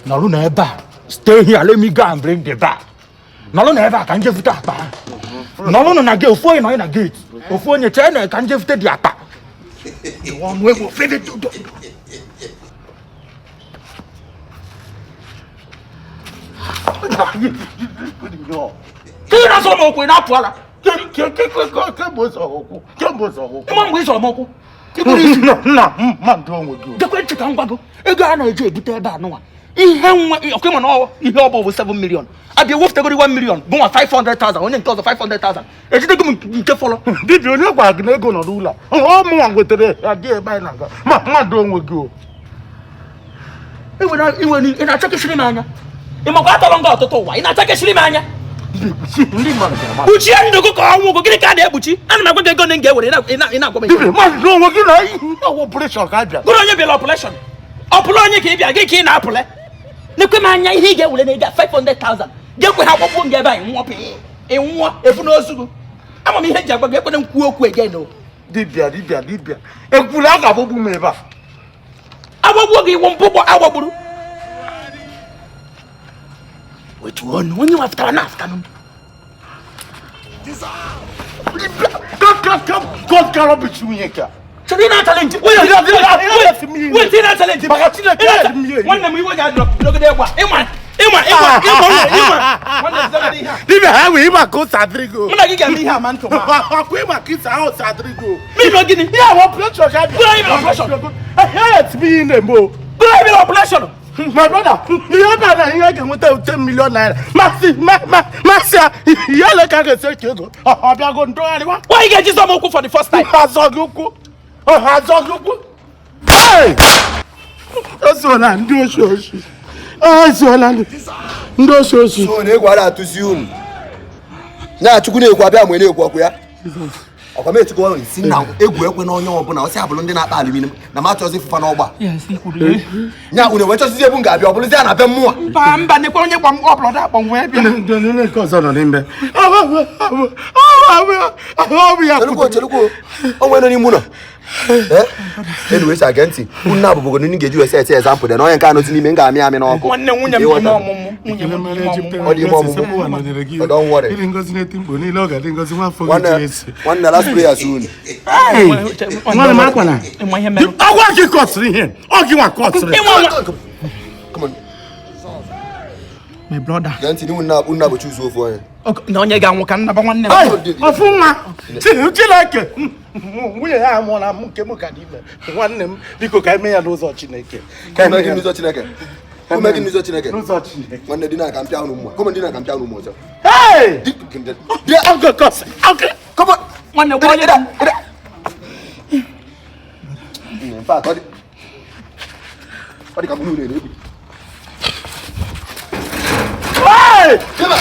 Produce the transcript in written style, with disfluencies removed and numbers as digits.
No, never. Stay here. Let me go and bring the bag. No, never. Can you that bag? No, na get phone in a gate. Phone your channel. Can you fit the attack? One way will fit it to. Kira so mo ko na poala. Ke bo so ko. Ke bo so ko. Mo ngwe so mo ko. Na man do we go. De ko tika ngwago. E ga na eje ebute ebe anu a. Ihe nwa okwe no ihe obo 7 million. Abi wolf te go 1 million. Go 500,000. Onye nke 500,000. Ejide go nke follow. Dibia onye gba gị ego no rula. O mu nwa ngwetere ade ebe anyị na-aga. Ma do onwe gị o. Iwe ni ina chake shiri manya. Ima kwa talonga ọtụtụ ụwa. Ina chake shiri manya. Ndị mmadụ ga-ama. Uchi ya ndụ ka ọnwụ go gịnị ka na-ekpuchi? Ana m agwa gị ego na nga ewere ina agwa m. Dibia ma do onwe gị na ihe operation ka abịa. Bụrụ onye bịara operation. Ọpụrụ onye ka ị bịa gị ka ị na-apụle. Nekwe m anya ihe ị ga-ewere na ego 500,000. Gekwe ha akwụkwọ nga ebe anyị nwọpị. Ịnwụọ efu n'ozugu. Ama m ihe ji agwa gị ekwene nkwu okwu again o. Dibia. Ekwuru a ga-agbagbu m ebe a. Agbagbuo gị iwu mpụgbọ agbagburu. Wetu onu onye wafutara na afutanu. God can't be true here. So they not challenge. Wait, they not challenge. One them we want to look at that one. Eman. Dibia, how we ma ko Sadrigo. Una giga mi ha man to ma. Akwe ma kisa out Sadrigo. Me no gini. Yeah, what pressure ga. Hey, me in the mo. Go operation. My brother, you have that here with 10 million naira. Master, you look at the circle. I'm going to anyone. Why you get this for the first time? Hazoguku. Hey! That's all I'm doing. That's all I'm doing. So, they go to see you. Now, to go to when you go there. Ọkwa to go si na egwu ekwe na onye ọbụla o si abụlụ ndị na-akpa aluminium na ma chọzi fufa n'ọgba. Yes, ikwuru. Nya unu we chọzi ebu nga abịa ọbụlụzi a na be mmụọ. Mba nekwa onye kwa upload akpọ nwe bịa. Ndị nke ọzọ nọ n'ime. Cheluko. O nwere n'ime ụlọ. Anyways, agenti. Unu abụbụgo ndị ga-eji wese ete example na onye nke anọ n'ime nga amị amị n'ọkụ. Nwanne nwunye m ọmụmụ. Ọ dị ọmụmụ. Don't worry. Ndị ngozi na-etimbo niile ọ ga-adị ngozi nwafọ gị. One last prayer soon. Hey! One makwana. I want you cut here. Oh, you want cut. Come on. My brother. Ganti ni unna go choose for you. Na onye ga nwoka nna ba nwanne. Ofunwa. Chineke. Nwunye ya amụ na nke m ka dị ime. Nwanne m biko ka ime ya n'ụzọ Chineke. Ka ime gị n'ụzọ Chineke. Come again n'ụzọ Chineke. N'ụzọ Chineke. Nwanne dị na ka mpịa unu mmụọ. Come dị na ka mpịa unu mmụọ. Hey! Yeah, Uncle Cos. Okay. Come on. One boy, in fact, what the come on, hey! Come on.